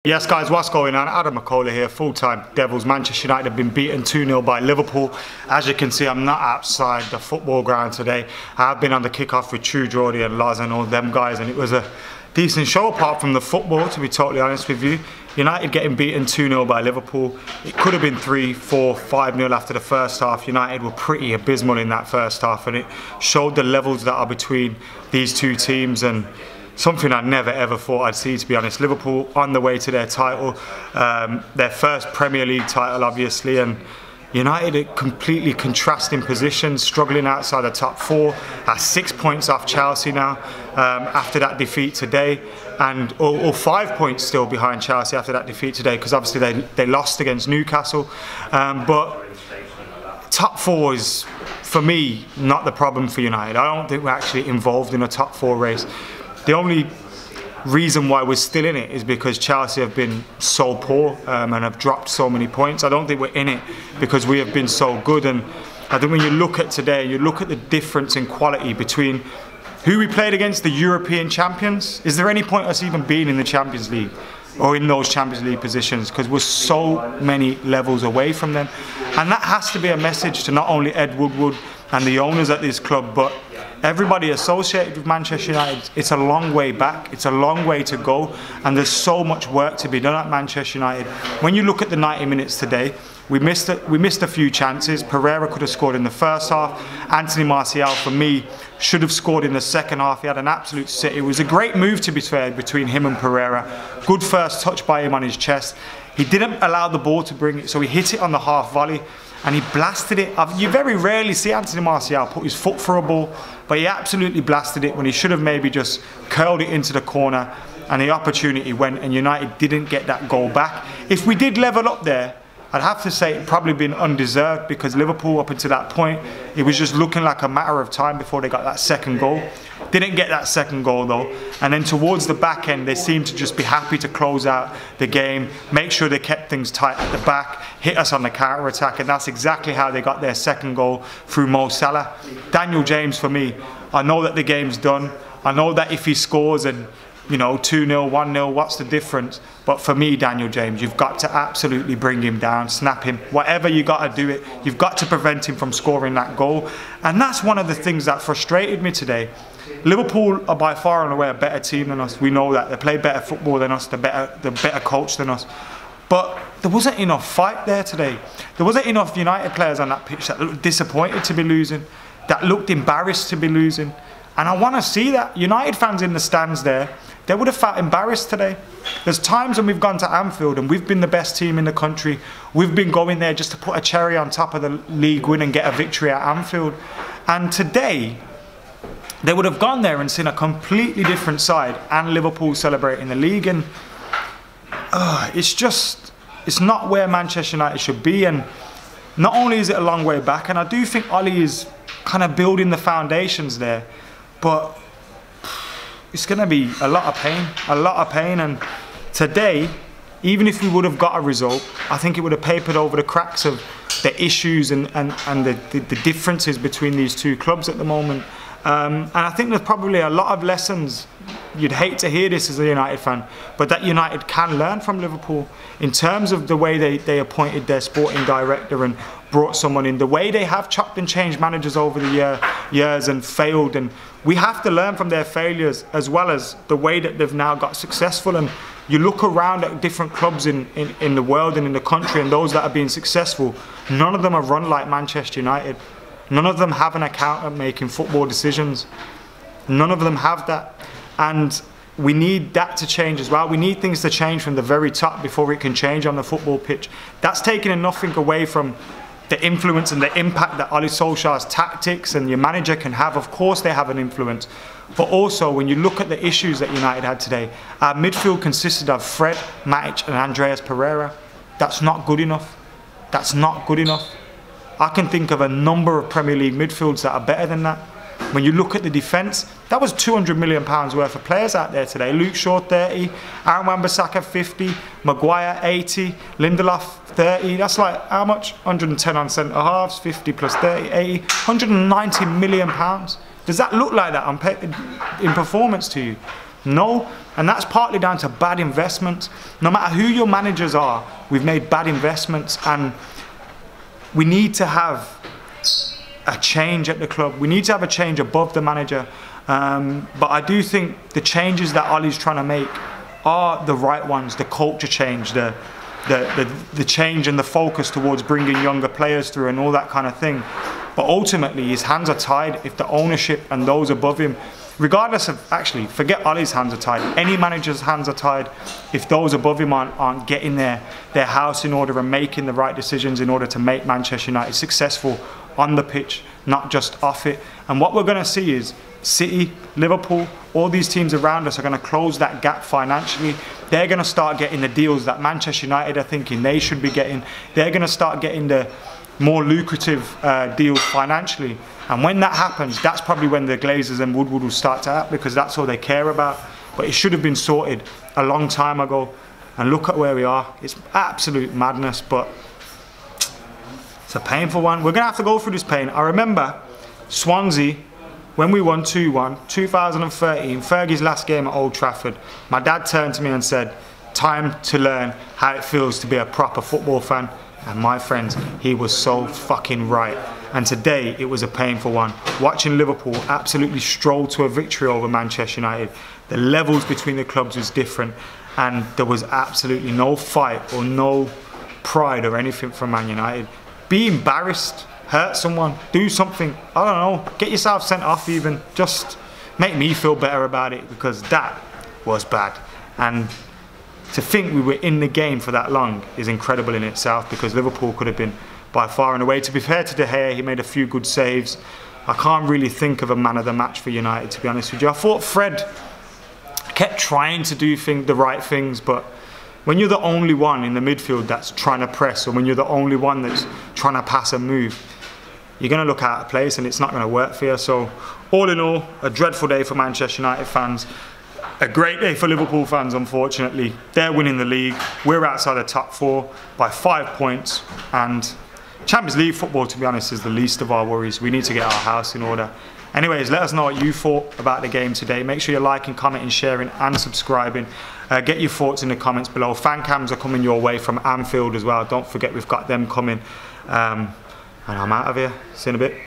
Yes guys, what's going on? Adam McKola here, full-time Devils. Manchester United have been beaten 2-0 by Liverpool. As you can see, I'm not outside the football ground today. I've been on the kickoff with True Geordie and Laz and all them guys, and it was a decent show apart from the football, to be totally honest with you. United getting beaten 2-0 by Liverpool. It could have been 3, 4, 5-0 after the first half. United were pretty abysmal in that first half, and it showed the levels that are between these two teams, and something I never ever thought I'd see, to be honest. Liverpool on the way to their title, their first Premier League title obviously, and United completely contrasting positions, struggling outside the top 4, are 6 points off Chelsea now after that defeat today, and or 5 points still behind Chelsea after that defeat today, because obviously they lost against Newcastle. But top 4 is, for me, not the problem for United. I don't think we're actually involved in a top 4 race. The only reason why we're still in it is because Chelsea have been so poor and have dropped so many points. I don't think we're in it because we have been so good. And I think when you look at today, you look at the difference in quality between who we played against, the European champions. Is there any point us even being in the Champions League or in those Champions League positions? Because we're so many levels away from them. And that has to be a message to not only Ed Woodward and the owners at this club, but everybody associated with Manchester United. It's a long way back, it's a long way to go, and there's so much work to be done at Manchester United. When you look at the 90 minutes today, we missed a few chances. Pereira could have scored in the first half. Anthony Martial, for me, should have scored in the second half. He had an absolute sit. It was a great move, to be fair, between him and Pereira. Good first touch by him on his chest. He didn't allow the ball to bring it, so he hit it on the half volley and he blasted it. You very rarely see Anthony Martial put his foot for a ball, but he absolutely blasted it when he should have maybe just curled it into the corner, and the opportunity went, and United didn't get that goal back. If we did level up there, I'd have to say it probably been undeserved, because Liverpool, up until that point, it was just looking like a matter of time before they got that second goal. Didn't get that second goal though, and then towards the back end they seemed to just be happy to close out the game, make sure they kept things tight at the back, hit us on the counter attack, and that's exactly how they got their second goal, through Mo Salah. Daniel James, for me, I know that the game's done, I know that if he scores and 2-0, 1-0, what's the difference? But for me, Daniel James, you've got to absolutely bring him down, snap him, whatever you got to do it. You've got to prevent him from scoring that goal. And that's one of the things that frustrated me today. Liverpool are by far and away a better team than us. We know that. They play better football than us, they're better coach than us. But there wasn't enough fight there today. There wasn't enough United players on that pitch that looked disappointed to be losing, that looked embarrassed to be losing. And I want to see that. United fans in the stands there, they would have felt embarrassed today. There's times when we've gone to Anfield and we've been the best team in the country. We've been going there just to put a cherry on top of the league win and get a victory at Anfield. And today, they would have gone there and seen a completely different side, and Liverpool celebrating the league. And it's not where Manchester United should be. And not only is it a long way back, and I do think Ollie is kind of building the foundations there, but it's going to be a lot of pain, and today, even if we would have got a result, I think it would have papered over the cracks of the issues and the differences between these two clubs at the moment. And I think there's probably a lot of lessons, you'd hate to hear this as a United fan, but that United can learn from Liverpool in terms of the way they appointed their sporting director and brought someone in, the way they have chopped and changed managers over the years and failed. And we have to learn from their failures, as well as the way that they've now got successful. And you look around at different clubs in the world and in the country, and those that have been successful, none of them are run like Manchester United. None of them have an accountant making football decisions. None of them have that. And we need that to change as well. We need things to change from the very top before it can change on the football pitch. That's taking nothing away from the influence and the impact that Ollie Solskjaer's tactics and your manager can have. Of course they have an influence. But also, when you look at the issues that United had today, our midfield consisted of Fred, Matic and Andreas Pereira. That's not good enough. That's not good enough. I can think of a number of Premier League midfields that are better than that. When you look at the defence, that was £200 million worth of players out there today. Luke Shaw 30, Aaron Wan-Bissaka 50, Maguire 80, Lindelof 30. That's like how much? 110 on centre halves, 50 plus 30, 80, £190 million. Does that look like that in performance to you? No, and that's partly down to bad investments. No matter who your managers are, we've made bad investments, and we need to have a change at the club. We need to have a change above the manager. But I do think the changes that Ollie's trying to make are the right ones. The culture change, the change and the focus towards bringing younger players through and all that kind of thing. But ultimately, his hands are tied if the ownership and those above him, regardless of, actually, forget Ollie's hands are tied. Any manager's hands are tied if those above him aren't getting their house in order and making the right decisions in order to make Manchester United successful on the pitch, not just off it. And what we're going to see is City, Liverpool, all these teams around us are going to close that gap financially. They're going to start getting the deals that Manchester United are thinking they should be getting. They're going to start getting the more lucrative deals financially. And when that happens, that's probably when the Glazers and Woodward will start to act, because that's all they care about. But it should have been sorted a long time ago. And look at where we are. It's absolute madness, but it's a painful one. We're going to have to go through this pain. I remember Swansea, when we won 2-1, 2013, Fergie's last game at Old Trafford, my dad turned to me and said, time to learn how it feels to be a proper football fan. And my friends, he was so fucking right. And today, it was a painful one. Watching Liverpool absolutely stroll to a victory over Manchester United, the levels between the clubs was different, and there was absolutely no fight or no pride or anything from Man United. Be embarrassed, hurt someone, do something, I don't know, get yourself sent off even, just make me feel better about it, because that was bad. And to think we were in the game for that long is incredible in itself, because Liverpool could have been by far and away. To be fair to De Gea, he made a few good saves. I can't really think of a man of the match for United, to be honest with you. I thought Fred kept trying to do the right things, but when you're the only one in the midfield that's trying to press, or when you're the only one that's trying to pass and move, you're going to look out of place and it's not going to work for you. So all in all, a dreadful day for Manchester United fans. A great day for Liverpool fans, unfortunately. They're winning the league. We're outside the top 4 by 5 points. And Champions League football, to be honest, is the least of our worries. We need to get our house in order. Anyways, let us know what you thought about the game today. Make sure you're liking, commenting, sharing and subscribing. Get your thoughts in the comments below. Fancams are coming your way from Anfield as well. Don't forget, we've got them coming. And I'm out of here. See you in a bit.